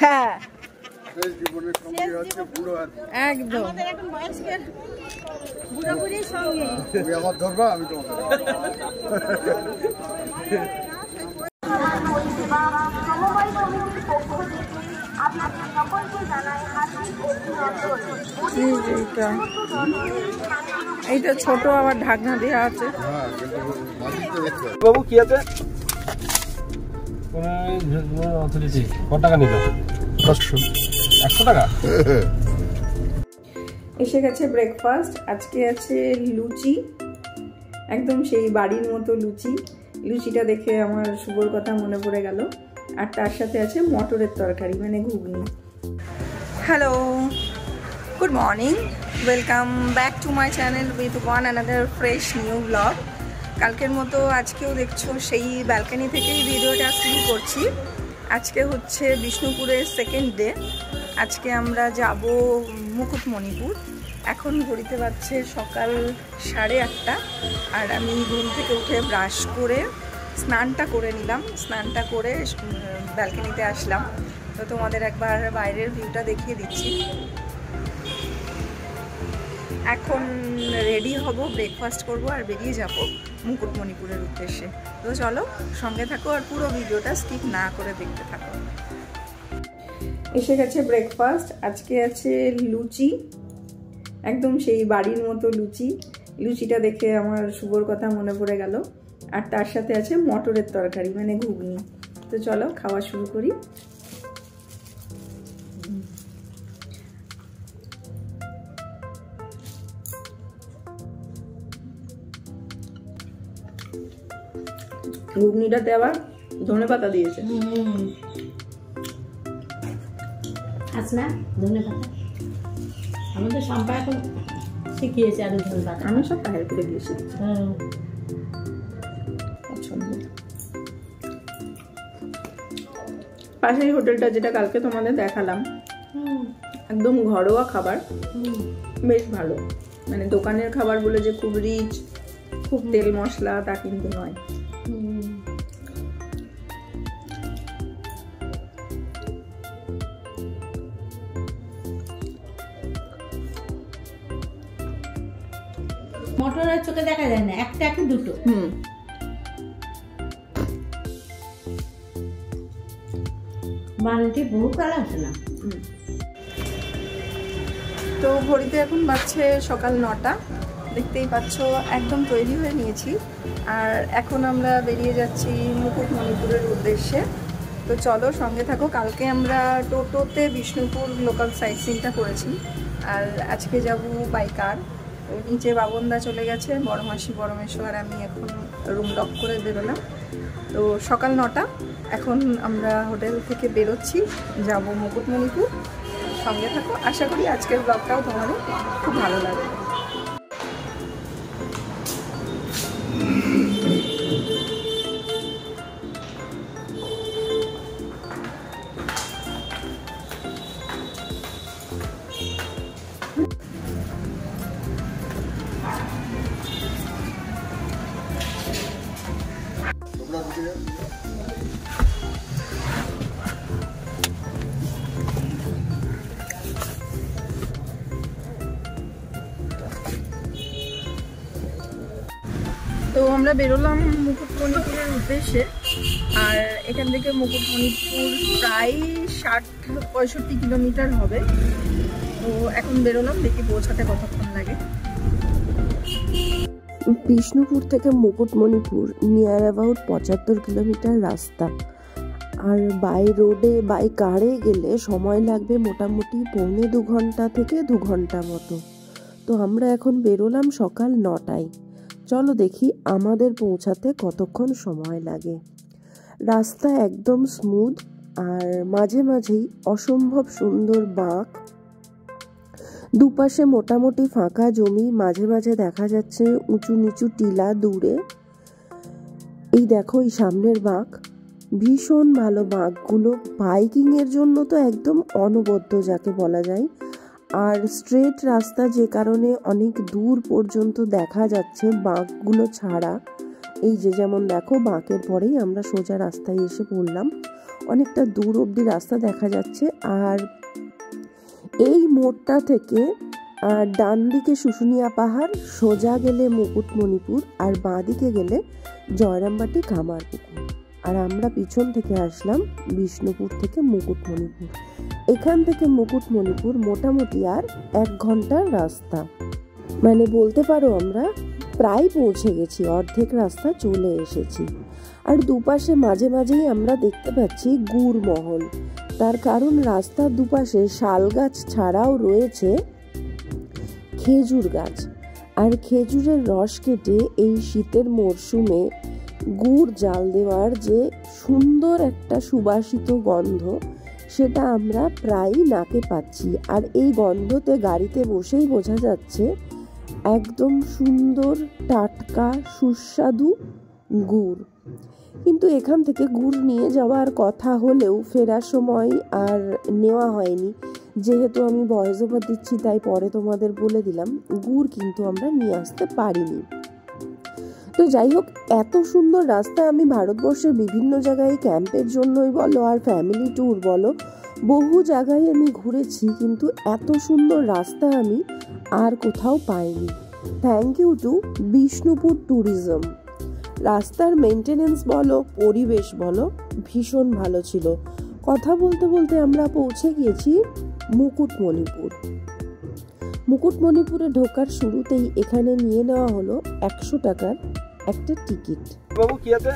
হ্যাঁ জীবনের সঙ্গে হচ্ছে বুড়ো আছে একদম আমাদের এখন বয়স্কের বুড়াবুড়ির সঙ্গে তুমি আমার ধরবা আমি তোমাকে সমবায় কমিটির পক্ষ থেকে আপনাদের সকলকে জানাই হার্দিক অভিনন্দন। এইটা ছোট আবার ঢাকনা দেওয়া আছে। হ্যাঁ কিন্তু মাঝিতে দেখতে হবে। বাবু কি আছে অথরিটি কত টাকা নিল 100 টাকা এসে গেছে ব্রেকফাস্ট। আজকে আছে লুচি, একদম সেই বাড়ির মতো লুচি। লুচিটা দেখে আমার শুভর কথা মনে পড়ে গেল। আর তার সাথে আছে মটরের তরকারি মানে ঘুগনি। Hello, good morning, welcome back to my channel with one another fresh new blog. কালকের মতো আজকেও দেখছো সেই ব্যালকনি থেকেই ভিডিওটা শুরু করছি। আজকে হচ্ছে বিষ্ণুপুরের সেকেন্ড ডে। আজকে আমরা যাব মুকুটমণিপুর। এখন ঘড়িতে বাজছে সকাল 8:30 আর আমি ঘুম থেকে উঠে ব্রাশ করে স্নানটা করে নিলাম। স্নানটা করে ব্যালকনিতে আসলাম। তো তোমাদের একবার বাইরের ভিউটা দেখিয়ে দিচ্ছি। এখন রেডি হব, ব্রেকফাস্ট করব আর বেরিয়ে যাব মুকুটমণিপুরের উদ্দেশ্যে। তো চলো সঙ্গে থাকো আর পুরো ভিডিওটা স্কিপ না করে দেখতে থাকো। এসে গেছে ব্রেকফাস্ট। আজকে আছে লুচি, একদম সেই বাড়ির মতো লুচি। লুচিটা দেখে আমার শুভর কথা মনে পড়ে গেল। আর তার সাথে আছে মটরের তরকারি মানে ঘুগনি। তো চলো খাওয়া শুরু করি। ঘুগনিটাতে আবার ধনেপাতা দিয়েছে। আস না ধন্যবাদ। আমাদের সম্পা এখন শিখিয়েছে আরো ধন্যবাদ। আমি সব বাইরে করে দিয়েছি, পছন্দ। পাশেই হোটেলটা যেটা কালকে তোমাদের দেখালাম, একদম ঘরোয়া খাবার, বেশ ভালো। মানে দোকানের খাবার বলে যে খুব রিচ, খুব তেল মশলা তা কিন্তু নয়। মটরের চোখে দেখা যায় না, একটা কি দুটো। বানাতে বহু কাল আসে না। তো ঘড়িতে এখন বাজছে সকাল 9টা। দেখতেই পাচ্ছ একদম তৈরি হয়ে নিয়েছি। আর এখন আমরা বেরিয়ে যাচ্ছি মুকুটমণিপুরের উদ্দেশ্যে। তো চলো সঙ্গে থাকো। কালকে আমরা টোটোতে বিষ্ণুপুর লোকাল সাইট সিনটা করেছি, আর আজকে যাব বাই কার। নিচে বাবনদা চলে গেছে, বড় মাসি বড়মেশ্বর, আমি এখন রুম লক করে বেরোলাম। তো সকাল 9টা, এখন আমরা হোটেল থেকে বেরোচ্ছি, যাব মুকুটমণিপুর। সঙ্গে থাকো, আশা করি আজকের ব্লগটাও তোমাদের খুব ভালো লাগবে। তোমরা ঢুকে যাও। তো আমরা বেরোলাম মুকুটমণিপুরের উদ্দেশ্যে। আর এখান থেকে মুকুটমণিপুর প্রায় 60-65 কিলোমিটার হবে। তো এখন বেরোলাম, দেখি পৌঁছাতে কতক্ষণ লাগে। বিষ্ণুপুর থেকে মুকুটমণিপুর নিয়ার অ্যাবাউট 75 কিলোমিটার রাস্তা। আর বাই রোডে বাই কারে গেলে সময় লাগবে মোটামুটি 1.25 ঘন্টা থেকে 2 ঘন্টা মতো। তো আমরা এখন বেরোলাম সকাল 9টায়। চলো দেখি আমাদের পৌঁছাতে কতক্ষণ সময় লাগে। রাস্তা একদম স্মুথ, আর মাঝে মাঝেই অসম্ভব সুন্দর বাঁক। দুপাশে মোটামুটি ফাঁকা জমি, মাঝে মাঝে দেখা যাচ্ছে উঁচু নিচু টিলা দূরে। এই দেখো এই সামনের বাঁক, ভীষণ ভালো বাঁকগুলো। বাইকিং এর জন্য তো একদম অনবদ্য যাকে বলা যায়। আর স্ট্রেট রাস্তা, যে কারণে অনেক দূর পর্যন্ত দেখা যাচ্ছে বাঁকগুলো ছাড়া। এই যে যেমন দেখো বাঁকের পরেই আমরা সোজা রাস্তায় এসে পড়লাম। অনেকটা দূর অবধি রাস্তা দেখা যাচ্ছে। আর এই মোড়টা থেকে ডান দিকে শুশুনিয়া পাহাড়, সোজা গেলে মুকুটমণিপুর, আর বাঁ দিকে গেলে জয়রামবাটি কামারপুকুর। আর আমরা পিছন থেকে আসলাম বিষ্ণুপুর থেকে মুকুটমণিপুর। এখান থেকে মুকুটমণিপুর মোটামুটি আর 1 ঘন্টার রাস্তা, মানে বলতে পারো আমরা প্রায় পৌঁছে গেছি, অর্ধেক রাস্তা চলে এসেছি। আর দুপাশে মাঝে মাঝেই আমরা দেখতে পাচ্ছি গুড় মহল। তার কারণ রাস্তার দুপাশে শাল গাছ ছাড়াও রয়েছে খেজুর গাছ। আর খেজুরের রস কেটে এই শীতের মরশুমে গুড় জাল দেওয়ার যে সুন্দর একটা সুবাসিত গন্ধ, সেটা আমরা প্রায়ই নাকে পাচ্ছি। আর এই গন্ধতে গাড়িতে বসেই বোঝা যাচ্ছে একদম সুন্দর টাটকা সুস্বাদু গুড়। কিন্তু এখান থেকে গুড় নিয়ে যাওয়ার কথা হলেও ফেরার সময় আর নেওয়া হয়নি। যেহেতু আমি ভয়েস ওভার দিচ্ছি তাই পরে তোমাদের বলে দিলাম, গুড় কিন্তু আমরা নিয়ে আসতে পারিনি। তো যাই হোক, এত সুন্দর রাস্তা আমি ভারতবর্ষের বিভিন্ন জায়গায় ক্যাম্পের জন্যই বলো আর ফ্যামিলি ট্যুর বলো, বহু জায়গায় আমি ঘুরেছি, কিন্তু এত সুন্দর রাস্তা আমি আর কোথাও পাইনি। Thank you to Bishnupur tourism. রাস্তার মেনটেনেন্স বলো, পরিবেশ বলো, ভীষণ ভালো ছিল। কথা বলতে বলতে আমরা পৌঁছে গিয়েছি মুকুটমণিপুর। মুকুটমণিপুরে ঢোকার শুরুতেই এখানে নিয়ে নেওয়া হলো 100 টাকার একটা টিকিট। বাবু কি আছে?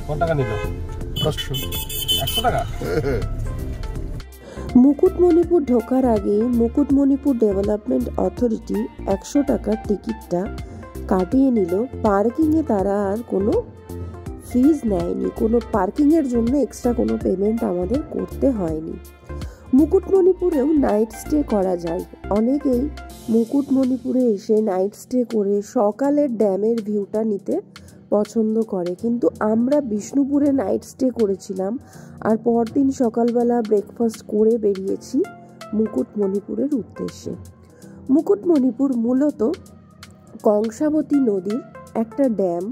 কত টাকা নিল? 100 টাকা। মুকুটমণিপুর ঢোকার আগে মুকুটমণিপুর ডেভেলপমেন্ট অথরিটি 100 টাকার টিকিটটা কাটিয়ে নিল। পার্কিংয়ে তারা আর কোনো ফিজ নেয়নি, কোনো পার্কিংয়ের জন্য এক্সট্রা কোনো পেমেন্ট আমাদের করতে হয়নি। মুকুটমণিপুরেও নাইট স্টে করা যায়। অনেকেই মুকুটমণিপুরে এসে নাইট স্টে করে সকালের ড্যামের ভিউটা নিতে পছন্দ করে, কিন্তু আমরা বিষ্ণুপুরে নাইট স্টে করেছিলাম আর পরদিন সকালবেলা ব্রেকফাস্ট করে বেরিয়েছি মুকুটমণিপুরের উদ্দেশ্যে। মুকুটমণিপুর মূলত কংসাবতী নদীর একটা ড্যাম।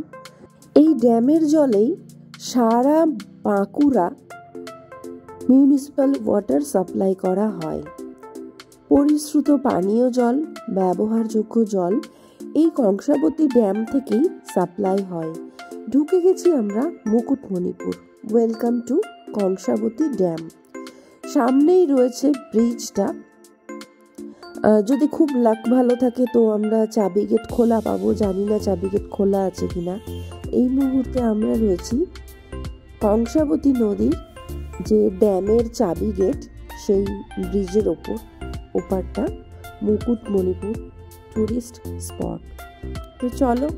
এই ড্যামের জলেই সারা বাঁকুড়া মিউনিসিপ্যাল ওয়াটার সাপ্লাই করা হয়। পরিশ্রুত পানীয় জল, ব্যবহারযোগ্য জল এই কংসাবতী ড্যাম থেকেই সাপ্লাই হয়। ঢুকে গেছি আমরা Mukutmanipur. Welcome to Kangsabati dam. সামনেই রয়েছে ব্রিজটা। যদি খুব লাক ভালো থাকে তো আমরা চাবি গেট খোলা পাবো, জানি না চাবি গেট খোলা আছে কিনা। এই মুহূর্তে আমরা রয়েছি কংসাবতী নদীর যে ড্যামের চাবি গেট, সেই ব্রিজের ওপারটা মুকুটমণিপুর টুরিস্ট স্পট। তো চলো,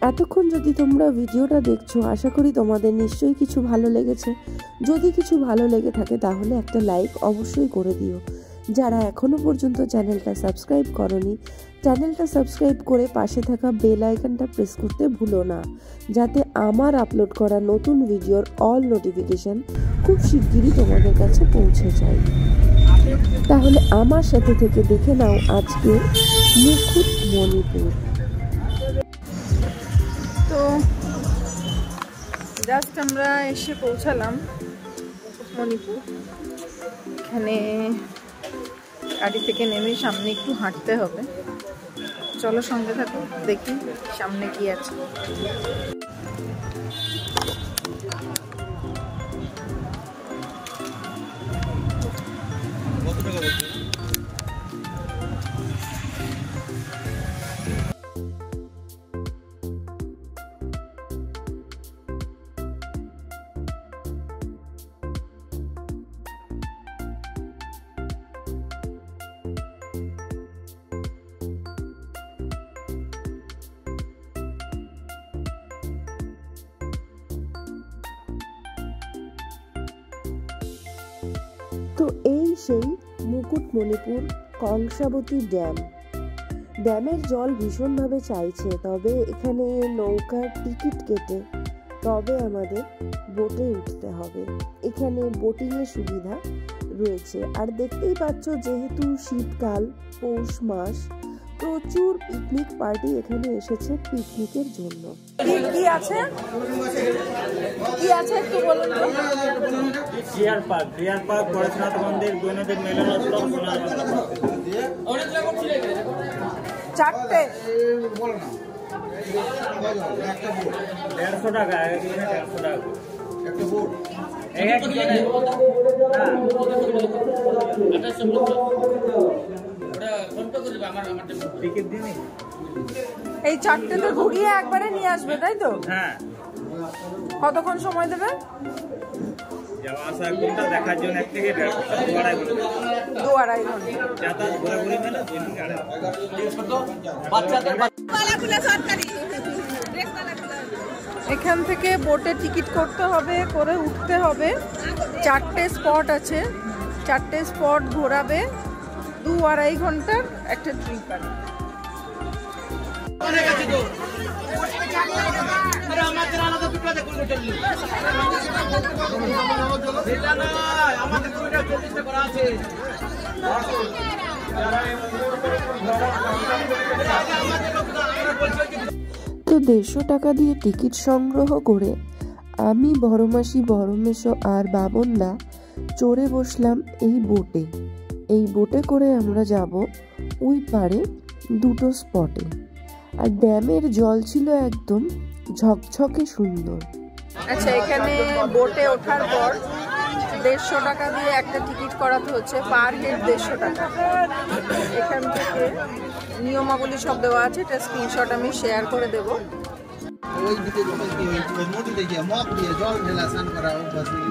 এতক্ষণ যদি তোমরা ভিডিওটা দেখছো, আশা করি তোমাদের নিশ্চয়ই কিছু ভালো লেগেছে। যদি কিছু ভালো লেগে থাকে তাহলে একটা লাইক অবশ্যই করে দিও। যারা এখনো পর্যন্ত চ্যানেলটা সাবস্ক্রাইব করনি, চ্যানেলটা সাবস্ক্রাইব করে পাশে থাকা বেল আইকনটা প্রেস করতে ভুলো না, যাতে আমার আপলোড করা নতুন ভিডিওর অল নোটিফিকেশন খুব শিগগিরই তোমাদের কাছে পৌঁছে যায়। তাহলে আমার সাথে থেকে দেখে নাও আজকে মুকুটমণিপুর। তো জাস্ট আমরা এসে পৌঁছালাম মুকুটমণিপুর। এখানে গাড়ি থেকে নেমে সামনে একটু হাঁটতে হবে। চলো সঙ্গে থাকো, দেখি সামনে কি আছে। তো এই সেই মুকুটমণিপুর কংসাবতী ড্যাম। ড্যামের জল ভীষণভাবে চাইছে, তবে এখানে নৌকার টিকিট কেটে তবে আমাদের বোটে উঠতে হবে। এখানে বোটিংয়ের সুবিধা রয়েছে। আর দেখতেই পাচ্ছ, যেহেতু শীতকাল, পৌষ মাস, প্রচুর পিকনিক পার্টি এখানে এসেছে পিকনিকের জন্য। কি আছে একটু বলুন তো। ডিয়ার পার্ক পরেশনাথ মন্দির দৈনন্দিন মিলনোৎসব সোনার চারটে 150 টাকা, 150 টাকা এই চারটেতে ঘুরিয়ে একবারে নিয়ে আসবে, তাই তো? হ্যাঁ। কতক্ষণ সময় দেবে? যাওয়া আসা কোনটা দেখার জন্য 1 থেকে 1.5 ঘন্টা, 2-2.5 ঘন্টা। যাতায়াত ঘোরাঘুরি মেলে 2 থেকে 2.5। এখান থেকে বোটে টিকিট করতে হবে, করে উঠতে হবে। 4টে স্পট আছে, 4টে স্পট ঘোরাবে। 2-2.5 ঘন্টার একটা ট্রিপ আর তো 150 টাকা দিয়ে টিকিট সংগ্রহ করে আমি, বড় মাসি, বড় মেসো আর বাবনদা চড়ে বসলাম এই বোটে। এই বোটে করে আমরা যাব ওই পারে 2টো স্পটে। আর ড্যামের জল ছিল একদম ঝকঝকে সুন্দর। আচ্ছা, এখানে বোটে ওঠার পর 150 টাকা দিয়ে একটা টিকিট করাতে হচ্ছে, পার হেড 150 টাকা। এখান থেকে নিয়মাবলী সব দেওয়া আছে, এটা স্ক্রিনশট আমি শেয়ার করে দেব। ওই দিকে নদীতে গিয়ে মগ দিয়ে জল ঢেলা স্নান করা অভ্যাস নেই।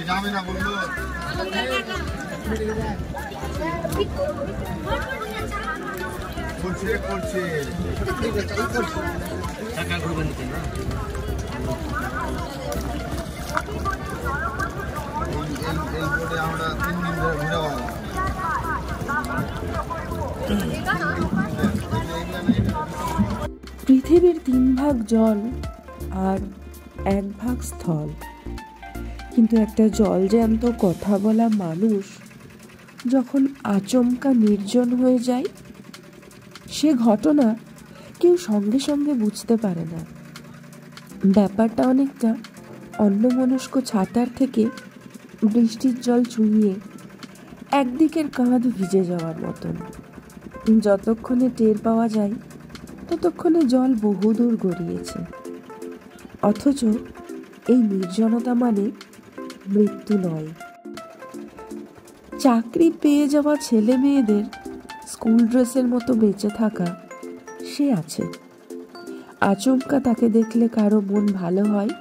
যাবে না বললো করছে টাকা ঘুরবে নিতে না। এই বোর্ডে আমরা 3 দিন ধরে ঘুরে বেড়ালাম। পৃথিবীর 3 ভাগ জল আর 1 ভাগ স্থল, কিন্তু একটা জলজ্যান্ত কথা বলা মানুষ যখন আচমকা নির্জন হয়ে যায়, সে ঘটনা কেউ সঙ্গে সঙ্গে বুঝতে পারে না। ব্যাপারটা অনেকটা অন্যমনস্ক ছাতার থেকে বৃষ্টির জল চুইয়ে একদিকের কাঁধ ভিজে যাওয়ার মতন। যতক্ষণে টের পাওয়া যায় ততক্ষণে জল বহুদূর গড়িয়েছে। অথচ এই নির্জনতা মানে মৃত্যু নয়। চাকরি পেয়ে যাওয়া ছেলে মেয়েদের স্কুল ড্রেসের মতো বেঁচে থাকা সে আছে। আচমকা তাকে দেখলে কারো মন ভালো হয়,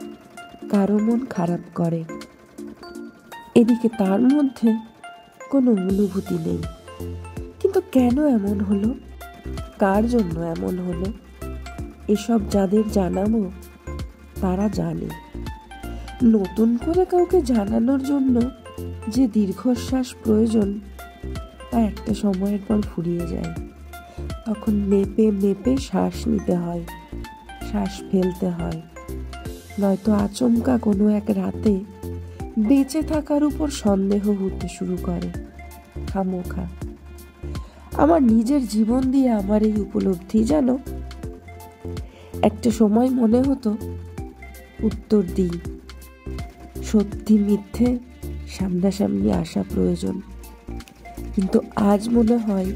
কারো মন খারাপ করে। এদিকে তার মধ্যে কোনো অনুভূতি নেই। কিন্তু কেন এমন হলো, কার জন্য এমন হলো, এসব যাদের জানাবো তারা জানে। নতুন করে কাউকে জানানোর জন্য যে দীর্ঘশ্বাস প্রয়োজন তা একটা সময়ের পর ফুরিয়ে যায়। তখন মেপে মেপে শ্বাস নিতে হয়, শ্বাস ফেলতে হয়। নয়তো আচমকা কোনো এক রাতে বেঁচে থাকার উপর সন্দেহ হতে শুরু করে খামোখা। আমার নিজের জীবন দিয়ে আমার এই উপলব্ধি জানো। একটা সময় মনে হতো উত্তর দিই, সত্যি মিথ্যে সামনাসামনি আসা প্রয়োজন। কিন্তু আজ মনে হয়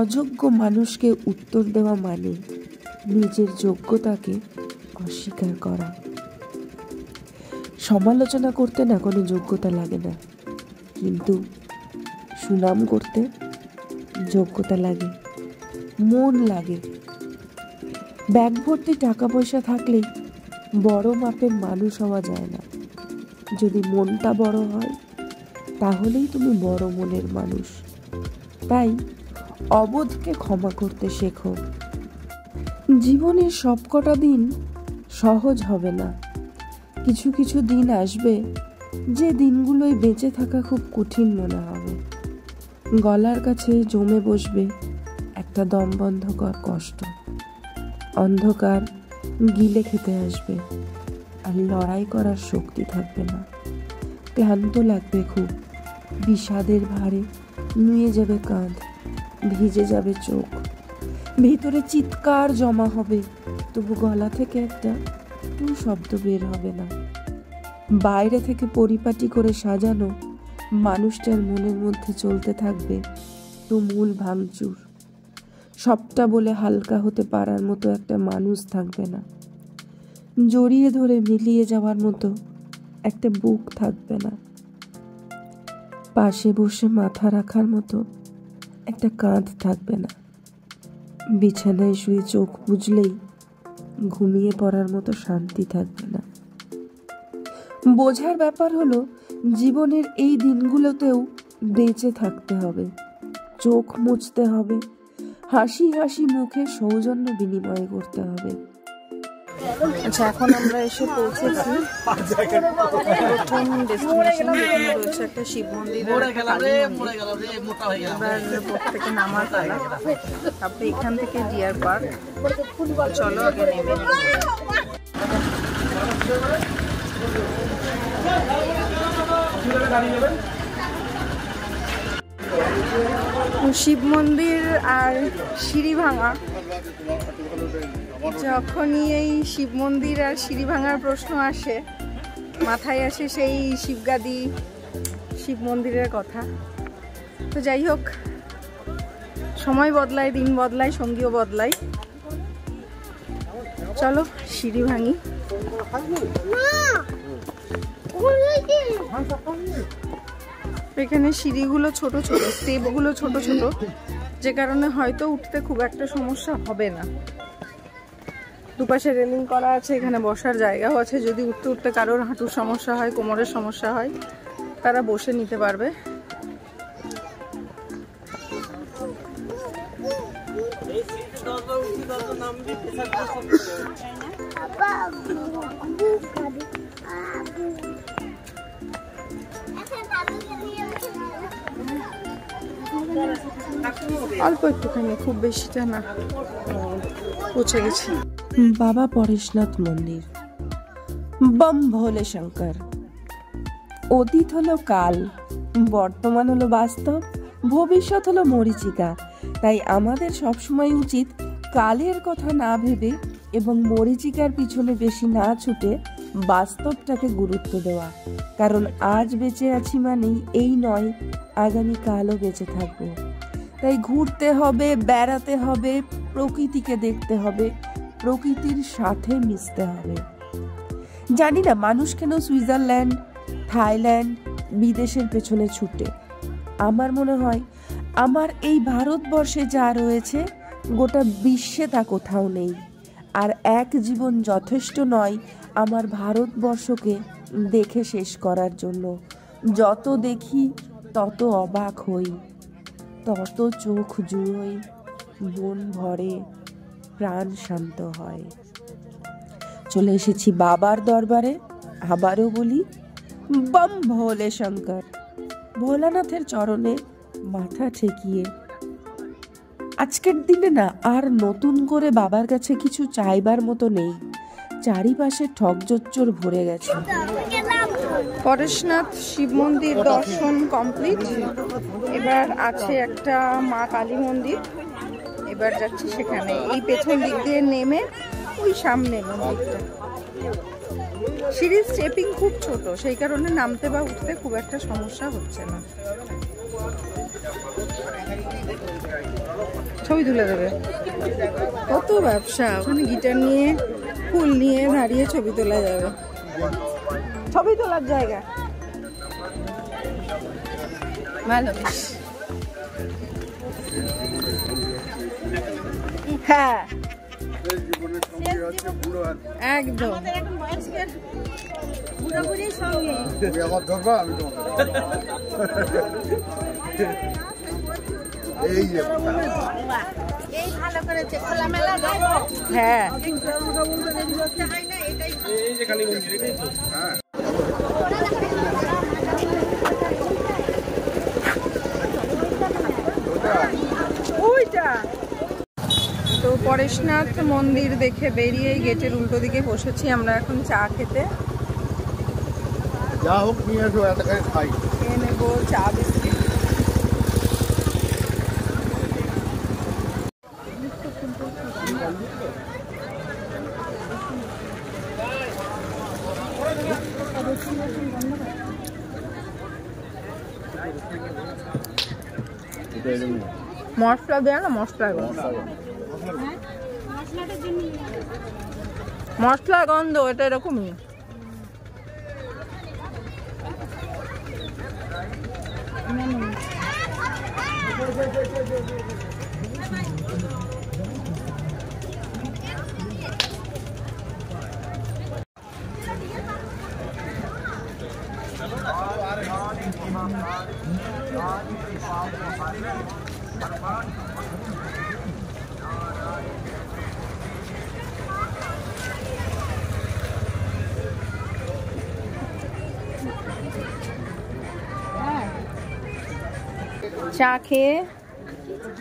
অযোগ্য মানুষকে উত্তর দেওয়া মানে নিজের যোগ্যতাকে অস্বীকার করা। সমালোচনা করতে না কোনো যোগ্যতা লাগে না, কিন্তু সুনাম করতে যোগ্যতা লাগে, মন লাগে। ব্যাগ ভর্তি টাকা পয়সা থাকলেই বড় মাপের মানুষ হওয়া যায় না। যদি মনটা বড় হয় তাহলেই তুমি বড় মনের মানুষ। তাই অবোধকে ক্ষমা করতে শেখো। জীবনের সবকটা দিন সহজ হবে না। কিছু কিছু দিন আসবে যে দিনগুলোই বেঁচে থাকা খুব কঠিন মনে হবে। গলার কাছে জমে বসবে একটা দমবন্ধকর কষ্ট। অন্ধকার গিলে খেতে আসবে, আর লড়াই করার শক্তি থাকবে না। ক্লান্ত লাগবে খুব, বিষাদের ভারে নুয়ে যাবে কাঁধ, ভিজে যাবে চোখ, ভিতরে চিৎকার জমা হবে, তবু গলা থেকে একটা টু শব্দ বের হবে না। বাইরে থেকে পরিপাটি করে সাজানো মানুষটার মনের মধ্যে চলতে থাকবে তুমুল ভাঙচুর। সবটা বলে হালকা হতে পারার মতো একটা মানুষ থাকবে না। জড়িয়ে ধরে মিলিয়ে যাওয়ার মতো একটা বুক থাকবে না। পাশে বসে মাথা রাখার মতো একটা কাঁধ থাকবে না। বিছানায় শুয়ে চোখ বুজলেই ঘুমিয়ে পড়ার মতো শান্তি থাকবে না। বোঝার ব্যাপার হলো জীবনের এই দিনগুলোতেও বেঁচে থাকতে হবে, চোখ মুছতে হবে, হাসি হাসি মুখে সৌজন্য বিনিময় করতে হবে। আচ্ছা, এখন আমরা এসে পৌঁছেছি প্রথম ডেস্টিনেশন, যেখানে রয়েছে একটা শিব মন্দির। এবার বোট থেকে নামার পালা, তারপরে এখান থেকে ডিয়ার পার্ক। চলো আগে নেমে শিব মন্দির আর সিঁড়ি ভাঙা। যখনই এই শিব মন্দির আর সিঁড়ি ভাঙার প্রশ্ন আসে, মাথায় আসে সেই শিবগাদি শিব মন্দিরের কথা। তো যাই হোক, সময় বদলায়, দিন বদলায়, সঙ্গীও বদলায়। চলো সিঁড়ি ভাঙি। এখানে সিঁড়িগুলো ছোট ছোট, স্টেপগুলো ছোট ছোট, যে কারণে হয়তো উঠতে খুব একটা সমস্যা হবে না। দুপাশে রেলিং করা আছে, এখানে বসার জায়গাও আছে। যদি উঠতে উঠতে কারোর হাঁটুর সমস্যা হয়, কোমরের সমস্যা হয়, তারা বসে নিতে পারবে। অল্প একটুখানি, খুব বেশিটা না। পৌঁছে গেছি বাবা পরেশনাথ মন্দির। বম ভোলে শঙ্কর। অতীত হলো কাল, বর্তমান হলো বাস্তব, ভবিষ্যৎ হলো মরীচিকা। তাই আমাদের সবসময় উচিত কালের কথা না ভেবে এবং মরীচিকার পিছনে বেশি না ছুটে বাস্তবটাকে গুরুত্ব দেওয়া। কারণ আজ বেঁচে আছি মানেই এই নয় আগামীকালও বেঁচে থাকবো। তাই ঘুরতে হবে, বেড়াতে হবে, প্রকৃতিকে দেখতে হবে, প্রকৃতির সাথে মিশতে হবে। জানি না মানুষ কেন সুইজারল্যান্ড, থাইল্যান্ড, বিদেশের পেছনে ছুটে। আমার মনে হয় আমার এই ভারতবর্ষে যা রয়েছে গোটা বিশ্বে তা কোথাও নেই। আর এক জীবন যথেষ্ট নয় আমার ভারতবর্ষকে দেখে শেষ করার জন্য। যত দেখি তত অবাক হই, তত চোখ জুড়োই, মন ভরে, প্রাণ শান্ত হয়। চলে এসেছি বাবার দরবারে। আবারও বলি, বম ভোলে শঙ্কর। ভোলানাথের চরণে মাথা ঠেকিয়ে আজকের দিনে না আর নতুন করে বাবার কাছে কিছু চাইবার মতো নেই। চারিপাশে ঠকজোচ্চর ভরে গেছে। পরেশনাথ শিব মন্দির দর্শন কমপ্লিট। এবার আছে একটা মা কালী মন্দির, এবার যাচ্ছি সেখানে। এই পেছন দিক দিয়ে নেমে ওই সামনে মন্দিরটা। সিঁড়ির স্টেপিং খুব ছোট, সেই কারণে নামতে বা উঠতে খুব একটা সমস্যা হচ্ছে না। ছবি তুলে দেবে, কত ব্যবসা। ওখানে গিটার নিয়ে, ফুল নিয়ে দাঁড়িয়ে ছবি তোলা যাবে। ছবি তোলার জায়গা ভালো বেশ। হ্যাঁ একদম। বুড়াবুড়ির সঙ্গে আমার ধরবা, আমি এই যে এই ভালো করেছে খোলামেলা যাবো। হ্যাঁ এই যে কালী মন্দির এটাই তো। ওইটা তো পরেশনাথ মন্দির দেখে বেরিয়ে গেটের উল্টো দিকে বসেছি আমরা এখন চা খেতে। যা হোক নিয়ে আসো, এত করে খাই। খেয়ে নেবো চা বিস্কিট। মশলা দেয় না, মশলা মশলা গন্ধ এটা এরকমই। চা খেয়ে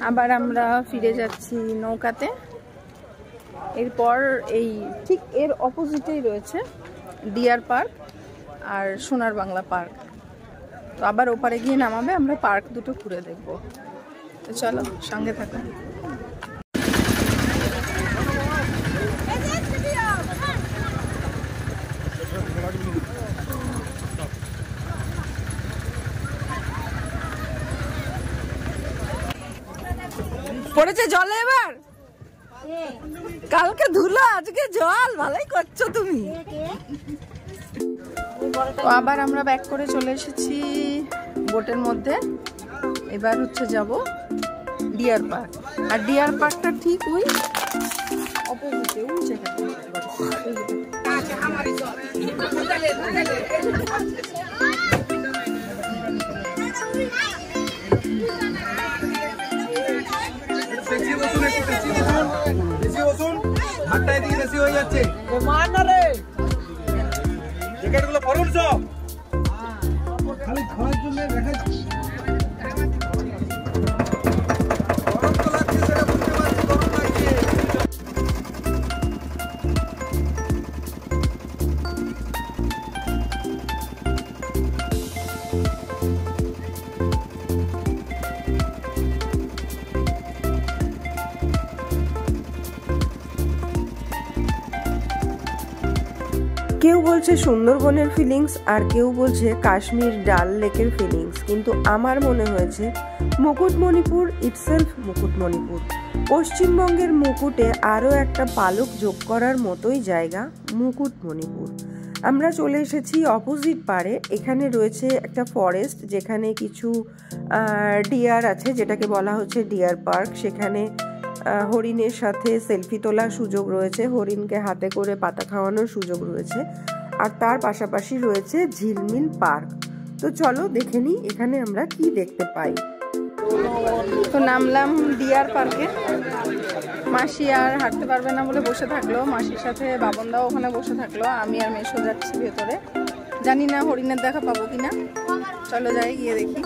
আবার আমরা ফিরে যাচ্ছি নৌকাতে। এরপর এই ঠিক এর অপোজিটেই রয়েছে ডিয়ার পার্ক আর সোনার বাংলা পার্ক। তো আবার ওপারে গিয়ে নামাবে, আমরা পার্ক দুটো ঘুরে দেখব। তো চলো সঙ্গে থাকো। পড়েছে জলে এবার, কালকে ধুলো আজকে জল, ভালোই করছো তুমি। তো আবার আমরা ব্যাক করে চলে এসেছি বোটের মধ্যে। এবার হচ্ছে যাব ডিয়ার পার্ক। আর ডিয়ার পার্কটা ঠিক ওই অপোজিটে, ওই জায়গাটা। বেশি হয়ে যাচ্ছে জ্যাকেটগুলো পরুন সব খালি খাওয়ার জন্য দেখাচ্ছি। গরম তো লাগছে, সেটা বুঝতে পারছি, গরম লাগছে। কেউ বলছে সুন্দরবনের ফিলিংস আর কেউ বলছে কাশ্মীর ডাল লেকের ফিলিংস, কিন্তু আমার মনে হয়েছে মুকুটমণিপুর ইটসেলফ মুকুটমণিপুর। পশ্চিমবঙ্গের মুকুটে আরও একটা পালক যোগ করার মতোই জায়গা মুকুটমণিপুর। আমরা চলে এসেছি অপোজিট পাড়ে। এখানে রয়েছে একটা ফরেস্ট, যেখানে কিছু ডিয়ার আছে, যেটাকে বলা হচ্ছে ডিয়ার পার্ক। সেখানে হরিণের সাথে সেলফি তোলার সুযোগ রয়েছে, হরিণকে হাতে করে পাতা খাওয়ানোর সুযোগ রয়েছে, আর তার পাশাপাশি রয়েছে ঝিলমিল পার্ক। তো চলো দেখে নিই এখানে আমরা কি দেখতে পাই। তো নামলাম ডিয়ার পার্কে। মাসি আর হাঁটতে পারবে না বলে বসে থাকলো, মাসির সাথে বাবনদাও ওখানে বসে থাকলো। আমি আর মেশো যাচ্ছি ভেতরে, জানি না হরিণের দেখা পাবো কিনা। চলো যাই, গিয়ে দেখি।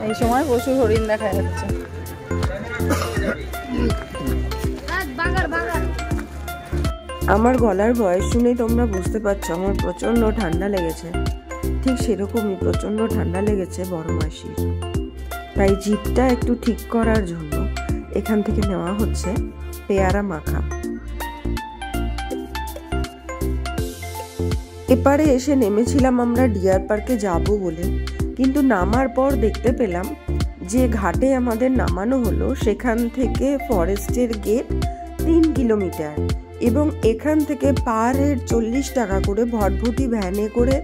এই সময় প্রচুর হরিণ দেখা যাচ্ছে। আমার গলার ভয়েস শুনেই তোমরা বুঝতে পারছো আমার প্রচন্ড ঠান্ডা লেগেছে। ঠিক সেরকমই প্রচন্ড ঠান্ডা লেগেছে বড় মাসির। তাই জিভটা একটু ঠিক করার জন্য এখান থেকে নেওয়া হচ্ছে পেয়ারা মাখা। এপারে এসে নেমেছিলাম আমরা ডিয়ার পার্কে যাব বলে, কিন্তু নামার পর দেখতে পেলাম যে ঘাটে আমাদের নামানো হলো সেখান থেকে ফরেস্টের গেট 3 কিলোমিটার, এবং এখান থেকে পার হেড 40 টাকা করে ভটভটি ভ্যানে করে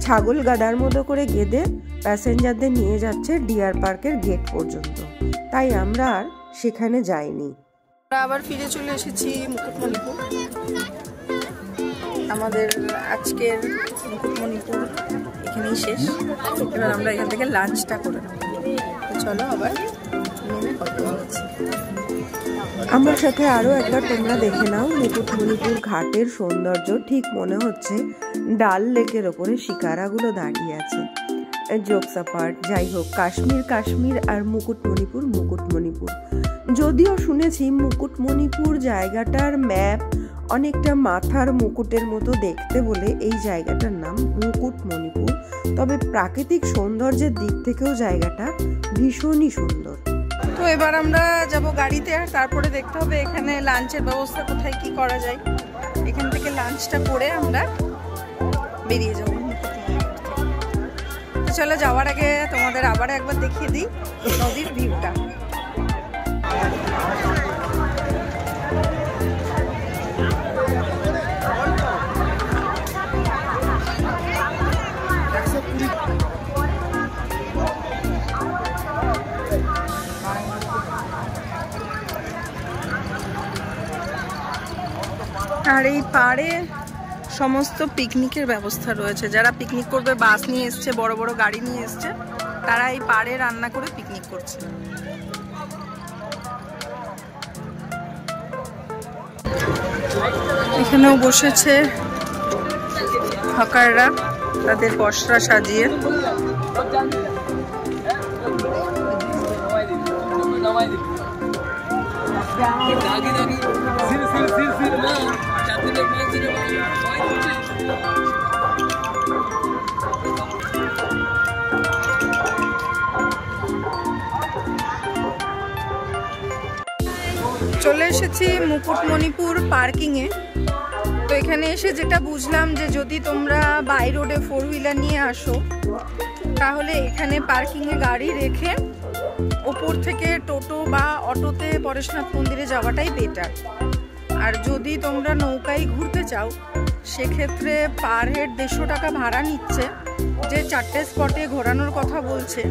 ছাগল গাদার মতো করে গেদে প্যাসেঞ্জারদের নিয়ে যাচ্ছে ডিয়ার পার্কের গেট পর্যন্ত। তাই আমরা আর সেখানে যাইনি। আমরা আবার ফিরে চলে এসেছি মুকুটমণিপুর। আমাদের আজকের মুকুটমণিপুর এখানেই শেষ। এবার আমরা এখান থেকে লাঞ্চটা করে নেব। চলো আবার নেমে কথা বলছি। আমার সাথে আরও একবার তোমরা দেখে নাও মুকুটমণিপুর ঘাটের সৌন্দর্য। ঠিক মনে হচ্ছে ডাল লেকের ওপরে শিকারাগুলো দাঁড়িয়ে আছে। জোকস অ্যাপার্ট, যাই হোক, কাশ্মীর আর মুকুটমণিপুর। যদিও শুনেছি মুকুটমণিপুর জায়গাটার ম্যাপ অনেকটা মাথার মুকুটের মতো দেখতে বলে এই জায়গাটার নাম মুকুটমণিপুর। তবে প্রাকৃতিক সৌন্দর্যের দিক থেকেও জায়গাটা ভীষণই সুন্দর। তো এবার আমরা যাব গাড়িতে, আর তারপরে দেখতে হবে এখানে লাঞ্চের ব্যবস্থা কোথায় কি করা যায়। এখান থেকে লাঞ্চটা করে আমরা বেরিয়ে যাব। তো চলো, যাওয়ার আগে তোমাদের আবার একবার দেখিয়ে দিই নদীর ভিউটা। আর এই পাড়ে সমস্ত পিকনিকের ব্যবস্থা রয়েছে। যারা পিকনিক করবে বাস নিয়ে এসছে, বড় বড় গাড়ি নিয়ে এসছে, তারা এই পাড়ে রান্না করে পিকনিক করছে। এখানেও বসেছে হকাররা তাদের পসরা সাজিয়ে। চলে এসেছি মুকুটমণিপুর পার্কিংয়ে। তো এখানে এসে যেটা বুঝলাম যে যদি তোমরা বাই রোডে 4 হুইলার নিয়ে আসো তাহলে এখানে পার্কিংয়ে গাড়ি রেখে ওপর থেকে টোটো বা অটোতে পরেশনাথ মন্দিরে যাওয়াটাই বেটার। আর যদি তোমরা নৌকায় ঘুরতে চাও সেক্ষেত্রে পার হেড 150 টাকা ভাড়া নিচ্ছে। যে 4টে স্পটে ঘোরানোর কথা বলছে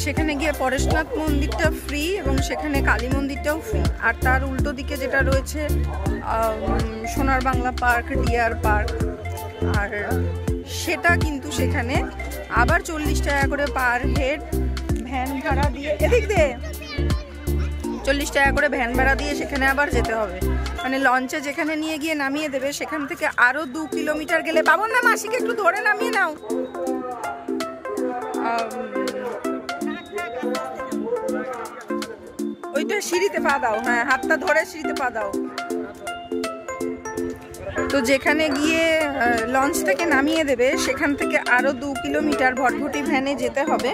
সেখানে গিয়ে পরেশনাথ মন্দিরটা ফ্রি এবং সেখানে কালী মন্দিরটাও ফ্রি। আর তার উল্টো দিকে যেটা রয়েছে সোনার বাংলা পার্ক, ডিয়ার পার্ক, আর সেটা কিন্তু সেখানে আবার 40 টাকা করে পার হেড ভ্যান ভাড়া দিয়ে, এদিক দিয়ে 40 টাকা করে ভ্যান ভাড়া দিয়ে সেখানে আবার যেতে হবে। মানে লঞ্চে যেখানে নিয়ে গিয়ে নামিয়ে দেবে সেখান থেকে আরও 2 কিলোমিটার গেলে, বাবন না মাসিকে একটু ধরে নামিয়ে নাও, ওইটা সিঁড়িতে পা দাও, হ্যাঁ হাতটা ধরে সিঁড়িতে পা দাও। তো যেখানে গিয়ে লঞ্চ থেকে নামিয়ে দেবে সেখান থেকে আরও 2 কিলোমিটার ভটভটি ভ্যানে যেতে হবে,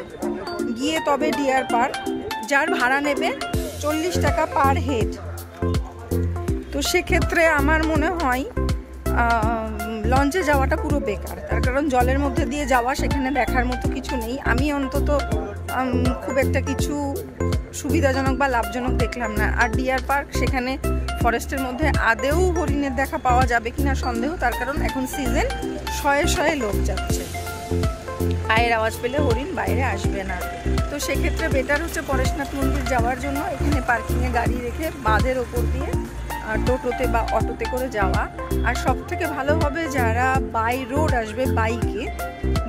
গিয়ে তবে ডিয়ার পার্ক, যার ভাড়া নেবে 40 টাকা পার হেড। তো সেক্ষেত্রে আমার মনে হয় লঞ্চে যাওয়াটা পুরো বেকার। তার কারণ জলের মধ্যে দিয়ে যাওয়া, সেখানে দেখার মতো কিছু নেই। আমি অন্তত খুব একটা কিছু সুবিধাজনক বা লাভজনক দেখলাম না। আর ডিয়ার পার্ক, সেখানে ফরেস্টের মধ্যে আদেও হরিণের দেখা পাওয়া যাবে কিনা সন্দেহ, তার কারণ এখন সিজন, শয়ে শয়ে লোক যাচ্ছে, পায়ের আওয়াজ পেলে হরিণ বাইরে আসবে না। তো সেক্ষেত্রে বেটার হচ্ছে পরেশনাথ মন্দির যাওয়ার জন্য এখানে পার্কিংয়ে গাড়ি রেখে বাঁধের ওপর দিয়ে টোটোতে বা অটোতে করে যাওয়া। আর সব থেকে ভালো হবে যারা বাই রোড আসবে,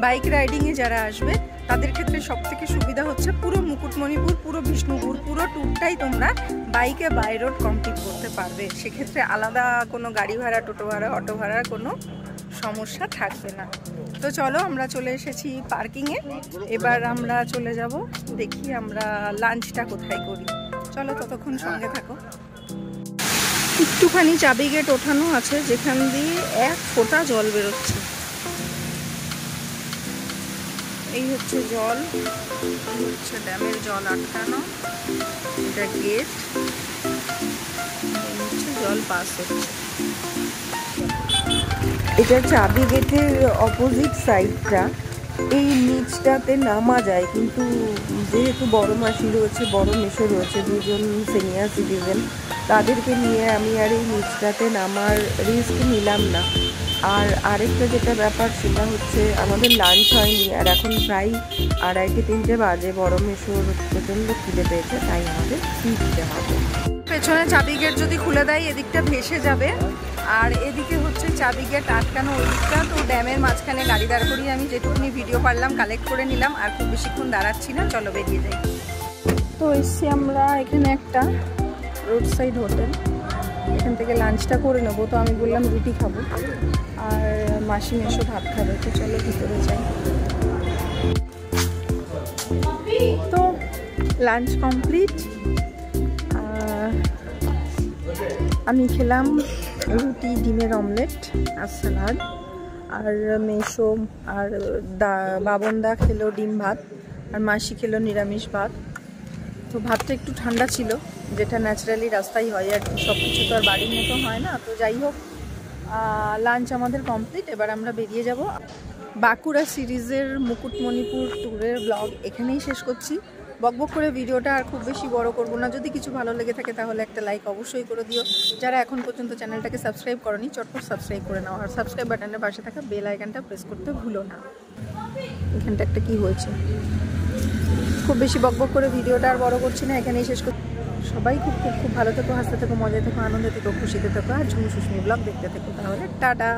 বাইক রাইডিংয়ে যারা আসবে তাদের ক্ষেত্রে সব থেকে সুবিধা হচ্ছে পুরো মুকুটমণিপুর, পুরো বিষ্ণুপুর, পুরো ট্যুরটাই তোমরা বাইকে বাই রোড কমপ্লিট করতে পারবে। সেক্ষেত্রে আলাদা কোনো গাড়ি ভাড়া, টোটো ভাড়া, অটো ভাড়ার কোনো সমস্যা থাকবে না। তো চলো, আমরা চলে এসেছি পার্কিংয়ে। এবার আমরা চলে যাব, দেখি আমরা লাঞ্চটা কোথায় করি। চলো, ততক্ষণ সঙ্গে থাকো। একটুখানি চাবি গেট ওঠানো আছে যেখান দিয়ে 1 ফোঁটা জল বেরোচ্ছে। এই হচ্ছে জল, এই হচ্ছে ড্যামের জল আটকানো, এটা গেট, এই হচ্ছে জল পাস হচ্ছে। এটা চাবি গেটের অপোজিট সাইডটা। এই নিচটাতে নামা যায়, কিন্তু যেহেতু বড় মাসি রয়েছে, বড় মেশো রয়েছে, 2জন সিনিয়র সিটিজেন, তাদেরকে নিয়ে আমি আর এই নিচটাতে নামার রিস্ক নিলাম না। আর আরেকটা যেটা ব্যাপার সেটা হচ্ছে আমাদের লাঞ্চ হয়নি, আর এখন প্রায় 2:30-3টে বাজে। বড় মেশোর প্রচণ্ড খিদে পেয়েছে, তাই আমাদের ফিরতে হবে। পেছনে চাবি গেট যদি খুলে দেয় এদিকটা ভেসে যাবে, আর এদিকে হচ্ছে চাবি গেট আটকানো ওই দিকটা, তো ড্যামের মাঝখানে গাড়ি দাঁড় করিয়ে আমি যেটুকুনি ভিডিও পারলাম কালেক্ট করে নিলাম, আর খুব বেশিক্ষণ দাঁড়াচ্ছি না, চলো বেরিয়ে যাই। তো এসছি আমরা এখানে একটা রোড সাইড হোটেল, এখান থেকে লাঞ্চটা করে নেবো। তো আমি বললাম রুটি খাবো, আর মাসি মেশো ভাত খাবে, তো চলো ভিতরে যাই। তো লাঞ্চ কমপ্লিট, আমি খেলাম রুটি, ডিমের অমলেট আর স্যালাড, আর মেশো আর বাবনদা খেলো ডিম ভাত, আর মাসি খেলো নিরামিষ ভাত। তো ভাতটা একটু ঠান্ডা ছিল, যেটা ন্যাচারালি রাস্তায় হয় আর কি, সব কিছু তো আর বাড়ির মতো হয় না। তো যাই হোক, লাঞ্চ আমাদের কমপ্লিট, এবার আমরা বেরিয়ে যাব। বাঁকুড়া সিরিজের মুকুটমণিপুর ট্যুরের ব্লগ এখানেই শেষ করছি। বকবক করে ভিডিওটা আর খুব বেশি বড় করব না। যদি কিছু ভালো লেগে থাকে তাহলে একটা লাইক অবশ্যই করে দিও। যারা এখন পর্যন্ত চ্যানেলটাকে সাবস্ক্রাইব করনি, চটপট সাবস্ক্রাইব করে নাও, আর সাবস্ক্রাইব বাটনের পাশে থাকা বেল আইকনটা প্রেস করতে ভুলো না। এখানটা একটা কি হয়েছে, খুব বেশি বকবক করে ভিডিওটা আর বড় করছি না, এখানেই শেষ করছি। সবাই খুব খুব খুব ভালো থেকো, হাসতে থেকো, মজায় থেকো, আনন্দে থেকো, খুশিতে থেকো, আর ঝুমু সুস্মি ব্লগ দেখতে থেকো। তাহলে টাটা।